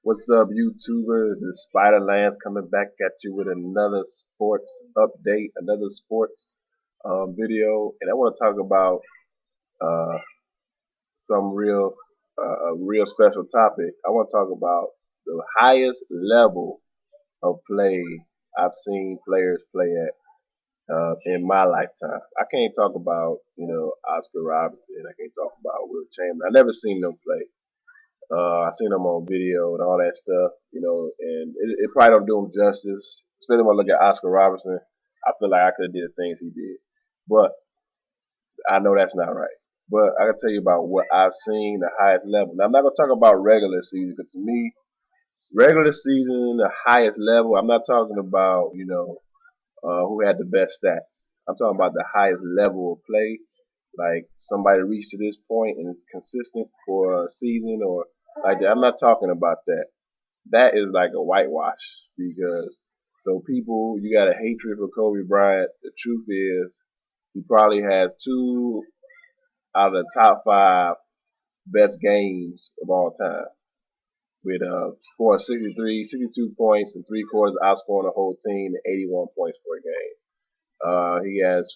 What's up, YouTubers? The Spider Lance coming back at you with another sports update, another sports video, and I want to talk about uh, some a real special topic. I want to talk about the highest level of play I've seen players play at in my lifetime. I can't talk about Oscar Robertson. I can't talk about Will Chamberlain. I never seen them play. I seen him on video and all that stuff, and it probably don't do him justice. Especially when I look at Oscar Robertson, I feel like I could have did the things he did, but I know that's not right. But I can tell you about what I've seen the highest level. Now I'm not gonna talk about regular season because to me, regular season the highest level. I'm not talking about who had the best stats. I'm talking about the highest level of play, like somebody reached to this point and it's consistent for a season or like that. I'm not talking about that. That is like a whitewash because so people, you got a hatred for Kobe Bryant. The truth is, he probably has two out of the top five best games of all time with scoring 63, 62 points in three quarters, outscoring the whole team at 81 points per game. He has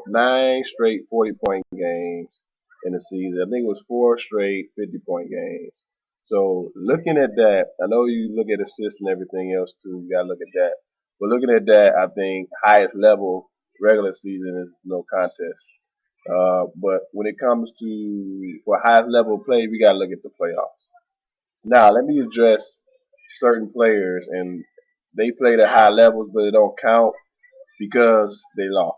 nine straight 40-point games in the season. I think it was four straight 50-point games. So looking at that, I know you look at assists and everything else too. You gotta look at that. But looking at that, I think highest level regular season is no contest. But when it comes to for highest level play, we gotta look at the playoffs. Now let me address certain players and they played at high levels, but it don't count because they lost.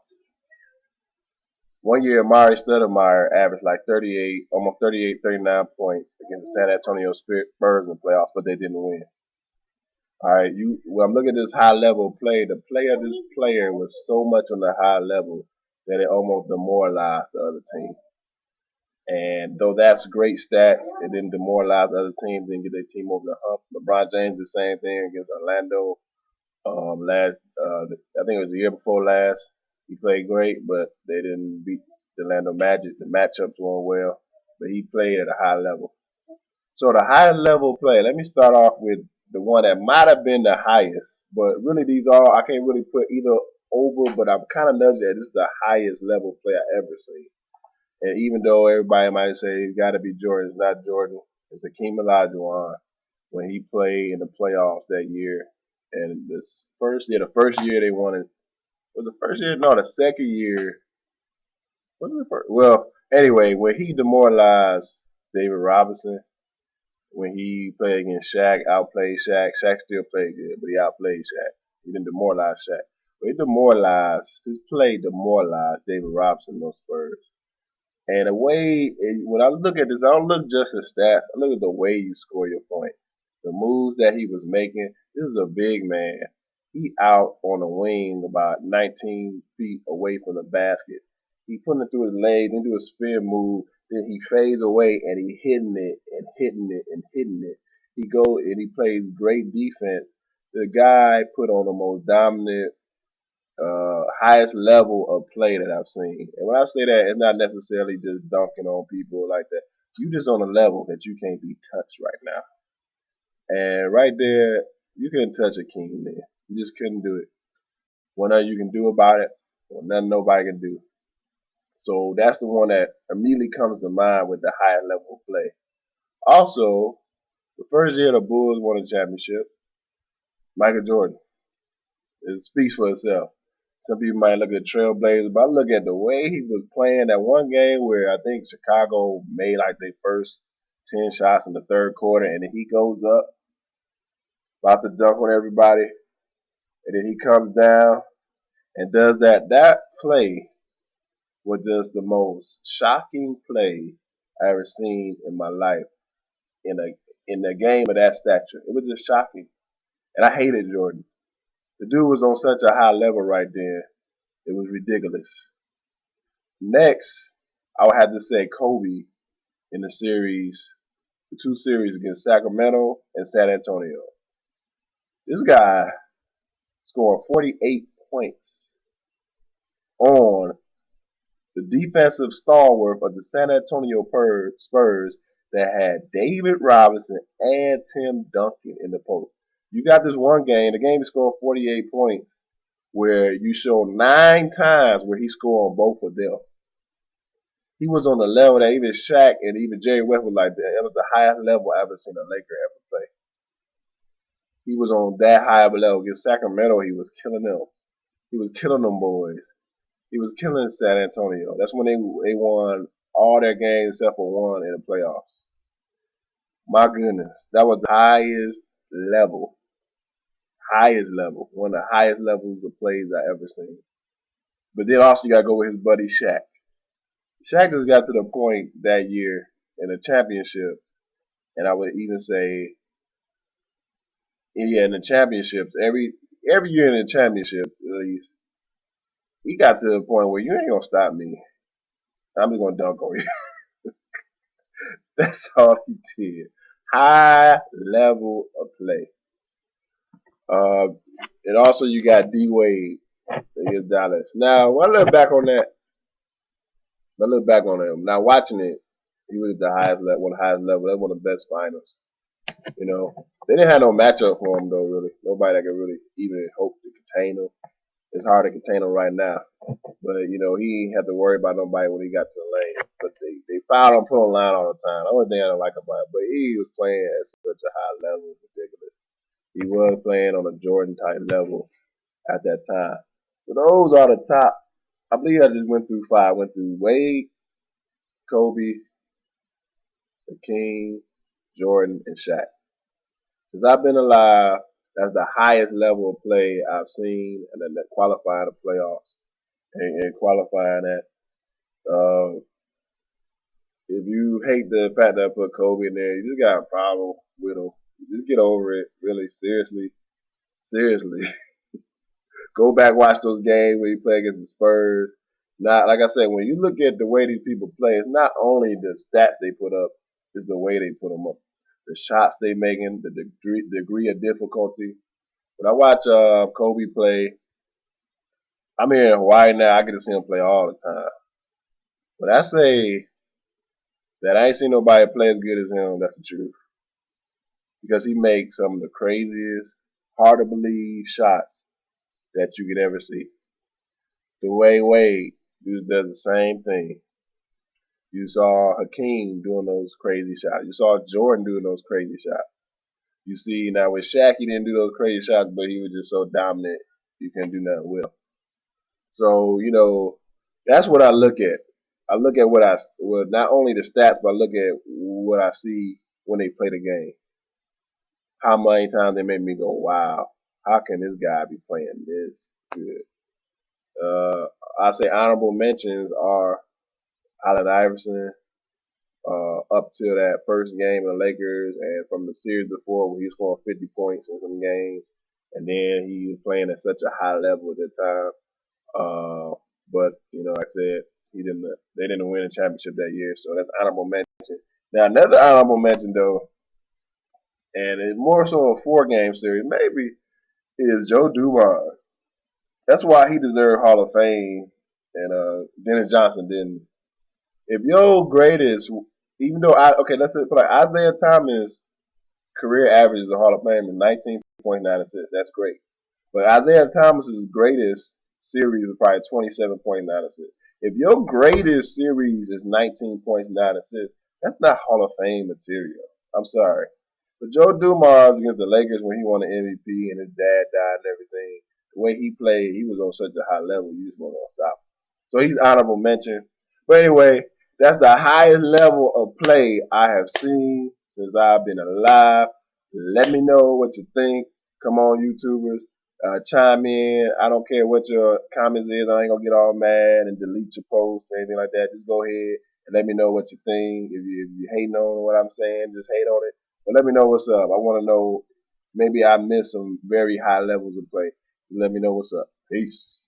One year, Amari Stoudemire averaged like 38, almost 38, 39 points against the San Antonio Spurs in the playoffs, but they didn't win. All right, when I'm looking at this high level play, the play of this player was so much on the high level that it almost demoralized the other team. And though that's great stats, it didn't demoralize the other teams, didn't get their team over the hump. LeBron James did the same thing against Orlando I think it was the year before last. He played great, but they didn't beat the Orlando Magic. The matchups weren't well, but he played at a high level. So the high level play. Let me start off with the one that might have been the highest, but really these are I can't really put either over, but I'm kind of nudging that this is the highest level play I ever seen. And even though everybody might say it's got to be Jordan, it's not Jordan. It's Hakeem Olajuwon when he played in the playoffs that year. And the first year they won it was the first year. No, the second year was it the first? Well, anyway, when he demoralized David Robinson, when he played against Shaq, outplayed Shaq. Shaq still played good, but he outplayed Shaq. He didn't demoralize Shaq. But his play demoralized David Robinson and those Spurs. And the way, when I look at this, I don't look just at stats. I look at the way you score your point. The moves that he was making. This is a big man. He out on the wing about 19 feet away from the basket. He putting it through his legs into a spin move. Then he fades away and he hitting it and hitting it and hitting it. He goes and he plays great defense. The guy put on the most dominant highest level of play that I've seen. And when I say that, it's not necessarily just dunking on people like that. You just on a level that you can't be touched right now. And right there, you couldn't touch a king there. You just couldn't do it. What nothing you can do about it, or nothing nobody can do. So that's the one that immediately comes to mind with the higher level of play. Also, the first year the Bulls won a championship, Michael Jordan. It speaks for itself. Some people might look at Trailblazers, but I look at the way he was playing that one game where I think Chicago made like their first 10 shots in the third quarter, and then he goes up, about to dunk on everybody, and then he comes down and does that. That play was just the most shocking play I ever seen in my life in a game of that stature. It was just shocking, and I hated Jordan. The dude was on such a high level right then. It was ridiculous. Next, I would have to say Kobe in the two series against Sacramento and San Antonio. This guy scored 48 points on the defensive stalwart of the San Antonio Spurs that had David Robinson and Tim Duncan in the post. You got this one game, the game scored 48 points, where you show 9 times where he scored on both of them. He was on the level that even Shaq and even Jerry West was like, that was the highest level I ever seen a Laker ever play. He was on that high of a level. Against Sacramento, he was killing them. He was killing them boys. He was killing San Antonio. That's when they won all their games except for one in the playoffs. My goodness, that was the highest level, one of the highest levels of plays I ever seen. But then also you got to go with his buddy Shaq. Shaq just got to the point that year in the championship, and I would even say, yeah, in the championships, every year in the championship, at least, he got to the point where you ain't gonna stop me. I'm just gonna dunk on you. That's all he did. High level of play. Uh, and also you got D Wade against Dallas. Now, when I look back on that, I look back on him. Now watching it, he was at the highest level, one of the highest level. That's one of the best finals. You know, they didn't have no matchup for him though. Really, nobody that could really even hope to contain him. It's hard to contain him right now. But you know, he ain't had to worry about nobody when he got to the lane. But they fouled him, put him line all the time. The only thing I don't like about it, but he was playing at such a high level, ridiculous. He was playing on a Jordan type level at that time. So those are the top. I believe I just went through 5. Went through Wade, Kobe, King, Jordan, and Shaq. Since I've been alive, that's the highest level of play I've seen, and then qualifying the playoffs and qualifying that. If you hate the fact that I put Kobe in there, you just got a problem with him. Just get over it, really, seriously. Seriously. Go back, watch those games where he played against the Spurs. Not like I said, when you look at the way these people play, it's not only the stats they put up, it's the way they put them up. The shots they making, the degree of difficulty. When I watch Kobe play, I'm here in Hawaii now. I get to see him play all the time. But I say that I ain't seen nobody play as good as him. That's the truth. Because he makes some of the craziest, hard to believe shots that you could ever see. The way Wade does the same thing. You saw Hakeem doing those crazy shots. You saw Jordan doing those crazy shots. You see now with Shaq, he didn't do those crazy shots, but he was just so dominant, you can't do nothing with him. So you know, that's what I look at. I look at well, not only the stats, but I look at what I see when they play the game. How many times they make me go, wow, how can this guy be playing this good? I say honorable mentions are Allen Iverson, up to that first game of the Lakers and from the series before where he was scoring 50 points in some games. And then he was playing at such a high level at that time. But, you know, like I said, they didn't win a championship that year. So that's honorable mention. Now, another honorable mention, though, and it's more so a 4-game series, maybe, is Joe Dumars. That's why he deserved Hall of Fame and Dennis Johnson didn't. If your greatest, even though let's put like Isaiah Thomas' career average is a Hall of Fame is 19.9 assists. That's great. But Isaiah Thomas's greatest series is probably 27.9 assists. If your greatest series is 19.9 assists, that's not Hall of Fame material. I'm sorry. But Joe Dumars against the Lakers when he won the MVP and his dad died and everything, the way he played, he was on such a high level, you just want to stop him. So he's honorable mention. But anyway, that's the highest level of play I have seen since I've been alive. Let me know what you think. Come on, YouTubers. Chime in. I don't care what your comments is. I ain't gonna get all mad and delete your post or anything like that. Just go ahead and let me know what you think. If you hating on what I'm saying, just hate on it. But let me know what's up. I want to know. Maybe I missed some very high levels of play. Let me know what's up. Peace.